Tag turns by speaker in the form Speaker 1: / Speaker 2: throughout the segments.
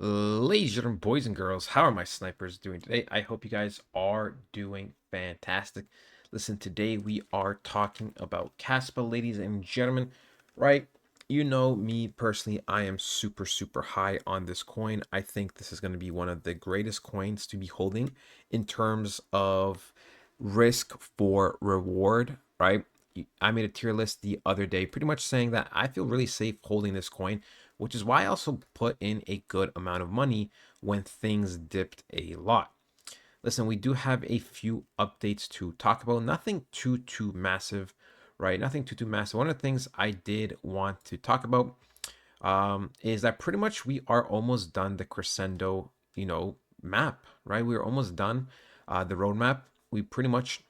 Speaker 1: Ladies and gentlemen, boys and girls, how are my snipers doing today? I hope you guys are doing fantastic. Listen, today we are talking about Kaspa, ladies and gentlemen, right? You know me personally, I am super high on this coin. I think this is going to be one of the greatest coins to be holding in terms of risk for reward, right? I made a tier list the other day, pretty much saying that I feel really safe holding this coin, which is why I also put in a good amount of money when things dipped a lot. Listen, we do have a few updates to talk about. Nothing too massive, right? Nothing too massive. One of the things I did want to talk about is that pretty much we are almost done the crescendo, map, right? We're almost done the roadmap. We pretty much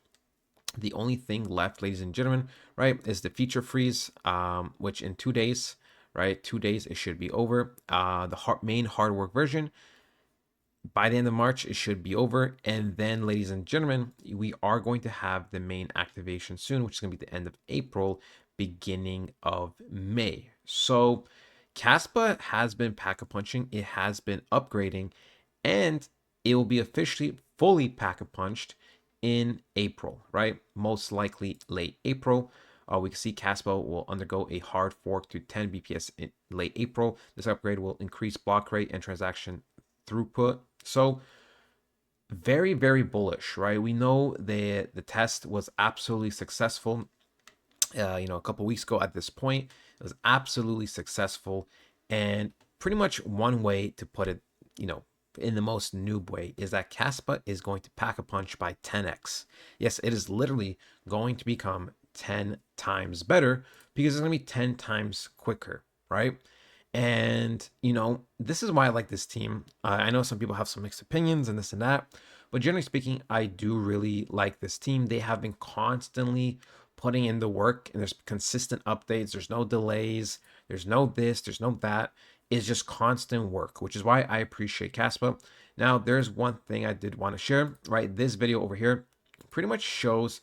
Speaker 1: the only thing left, ladies and gentlemen, right, is the feature freeze, which in 2 days, right, 2 days it should be over. The main hard work version by the end of March, it should be over. And then, ladies and gentlemen, we are going to have the main activation soon, which is going to be the end of April, beginning of May. So, Caspa has been pack a punching, it has been upgrading, and it will be officially fully pack a punched in April, right? Most likely late April. We can see Caspa will undergo a hard fork to 10 BPS in late April. This upgrade will increase block rate and transaction throughput. So very bullish, right? We know the test was absolutely successful. A couple weeks ago at this point, it was absolutely successful, and pretty much one way to put it, in the most noob way, is that Caspa is going to pack a punch by 10x. Yes, it is literally going to become 10 times better because it's going to be 10 times quicker, right? And, this is why I like this team. I know some people have some mixed opinions and this and that, but generally speaking, I do really like this team. They have been constantly putting in the work, and there's consistent updates. There's no delays. There's no this, there's no that. It's just constant work, which is why I appreciate Caspa. Now, there's one thing I did want to share, right? This video over here pretty much shows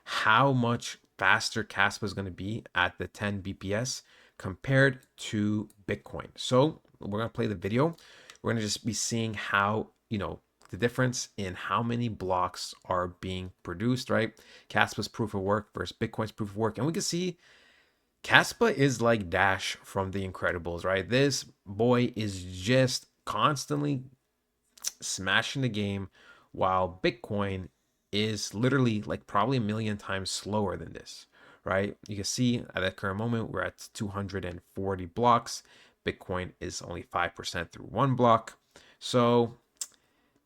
Speaker 1: how much faster Caspa is going to be at the 10 BPS compared to Bitcoin. So we're going to play the video. We're going to just be seeing how, the difference in how many blocks are being produced, right? Caspa's proof of work versus Bitcoin's proof of work. And we can see Caspa is like Dash from The Incredibles, right? This boy is just constantly smashing the game, while Bitcoin is literally like probably a million times slower than this, right? You can see at that current moment, we're at 240 blocks. Bitcoin is only 5% through one block. So,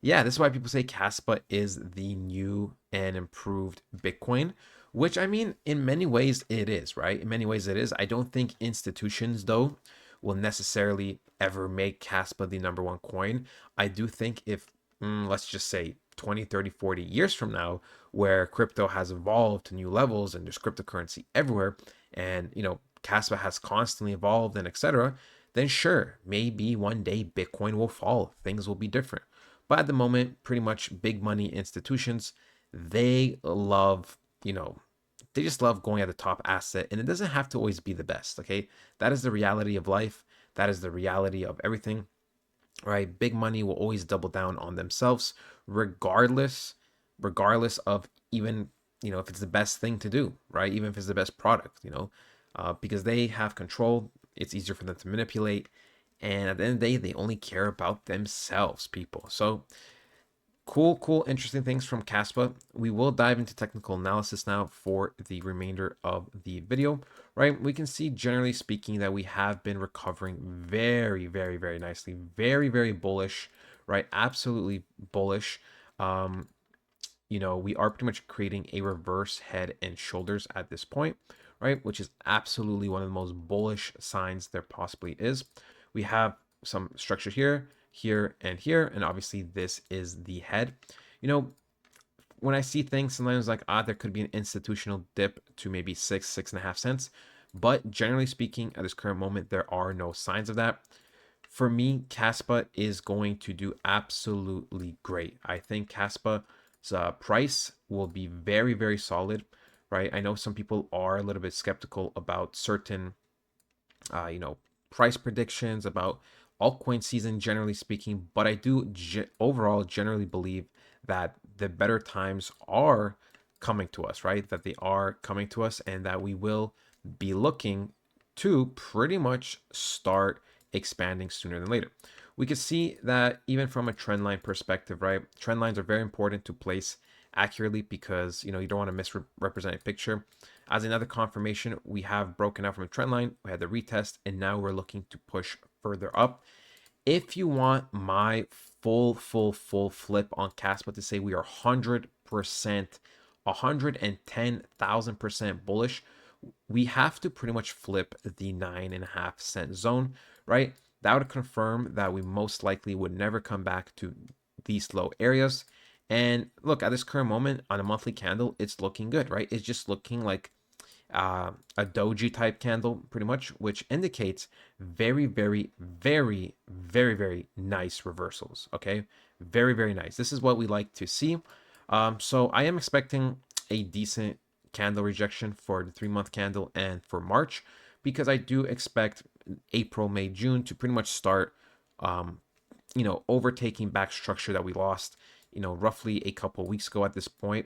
Speaker 1: yeah, this is why people say Caspa is the new and improved Bitcoin, which I mean, in many ways it is, right? In many ways it is. I don't think institutions, though, will necessarily ever make Caspa the number one coin. I do think if, let's just say, 20, 30, 40 years from now, where crypto has evolved to new levels and there's cryptocurrency everywhere, and, Caspa has constantly evolved and etc., then sure, maybe one day Bitcoin will fall. Things will be different. But at the moment, pretty much big money institutions, they love, they just love going at the top asset. And it doesn't have to always be the best. Okay. That is the reality of life. That is the reality of everything, right? Big money will always double down on themselves, regardless of even, if it's the best thing to do, right? Even if it's the best product, because they have control. It's easier for them to manipulate. And at the end of the day, they only care about themselves, people. So cool, interesting things from Caspa. We will dive into technical analysis now for the remainder of the video, right? We can see, generally speaking, that we have been recovering very nicely. Very bullish, right? Absolutely bullish. Um, we are pretty much creating a reverse head and shoulders at this point, right? Which is absolutely one of the most bullish signs there possibly is. We have some structure here, here, and here, and obviously this is the head. When I see things, sometimes like, there could be an institutional dip to maybe 6.5 cents. But generally speaking, at this current moment, there are no signs of that. For me, Caspa is going to do absolutely great. I think Caspa's price will be very solid, right? I know some people are a little bit skeptical about certain, price predictions, about altcoin season, generally speaking, but I do overall generally believe that the better times are coming to us, right? That they are coming to us, and that we will be looking to pretty much start expanding sooner than later. We can see that even from a trend line perspective, right? Trend lines are very important to place accurately because you don't want to misrepresent a picture. As another confirmation, we have broken out from a trend line, we had the retest, and now we're looking to push further up. If you want my full flip on Kaspa to say we are 100%, 110,000% bullish, we have to pretty much flip the 9.5 cent zone, right? That would confirm that we most likely would never come back to these low areas. And look, at this current moment on a monthly candle, it's looking good, right? It's just looking like a doji type candle pretty much, which indicates very nice reversals. Okay, very nice. This is what we like to see. So I am expecting a decent candle rejection for the 3 month candle and for March, because I do expect April, May, June to pretty much start overtaking back structure that we lost roughly a couple of weeks ago at this point.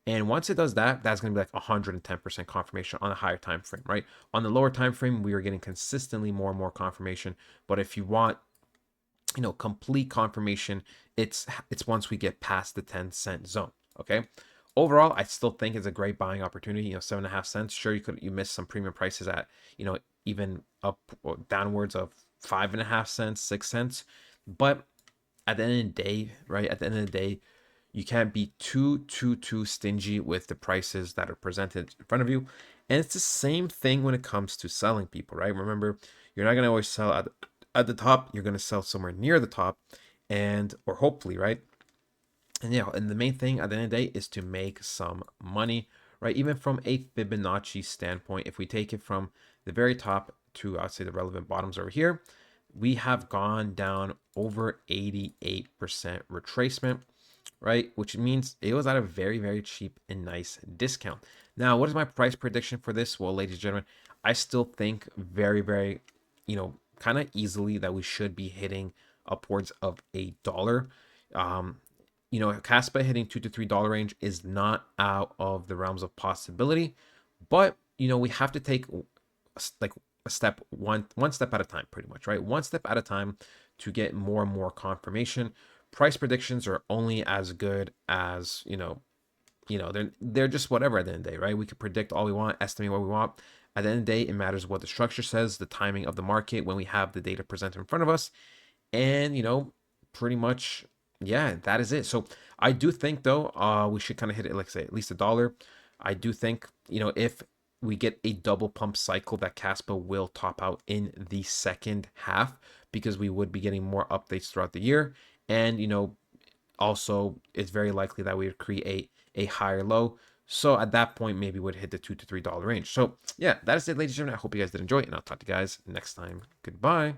Speaker 1: And once it does that, that's going to be like 110% confirmation on a higher time frame, right? On the lower time frame, we are getting consistently more and more confirmation. But if you want, complete confirmation, it's once we get past the 10 cent zone. Okay. Overall, I still think it's a great buying opportunity. 7.5 cents. Sure, you missed some premium prices at even up or downwards of 5.5 cents, 6 cents, but at the end of the day, right? At the end of the day, you can't be too stingy with the prices that are presented in front of you. And it's the same thing when it comes to selling people, right? Remember, you're not gonna always sell at the top. You're gonna sell somewhere near the top, or hopefully, right? And the main thing at the end of the day is to make some money, right? Even from a Fibonacci standpoint, if we take it from the very top to, I'd say, the relevant bottoms over here, we have gone down over 88% retracement, right? Which means it was at a very cheap and nice discount. Now, what is my price prediction for this? Well, ladies and gentlemen, I still think very, kind of easily that we should be hitting upwards of $1. Um, Caspa hitting $2 to $3 range is not out of the realms of possibility, but we have to take like a step one step at a time, pretty much, right? One step at a time to get more and more confirmation. Price predictions are only as good as they're just whatever at the end of the day, right? We can predict all we want, estimate what we want. At the end of the day, it matters what the structure says, the timing of the market when we have the data presented in front of us, and pretty much, yeah, that is it. So I do think though, we should kind of hit it, like say at least $1. I do think if we get a double pump cycle, that Caspa will top out in the second half, because we would be getting more updates throughout the year. And also it's very likely that we would create a higher low. So at that point, maybe would hit the $2 to $3 range. So yeah, that is it, ladies and gentlemen. I hope you guys did enjoy it, and I'll talk to you guys next time. Goodbye.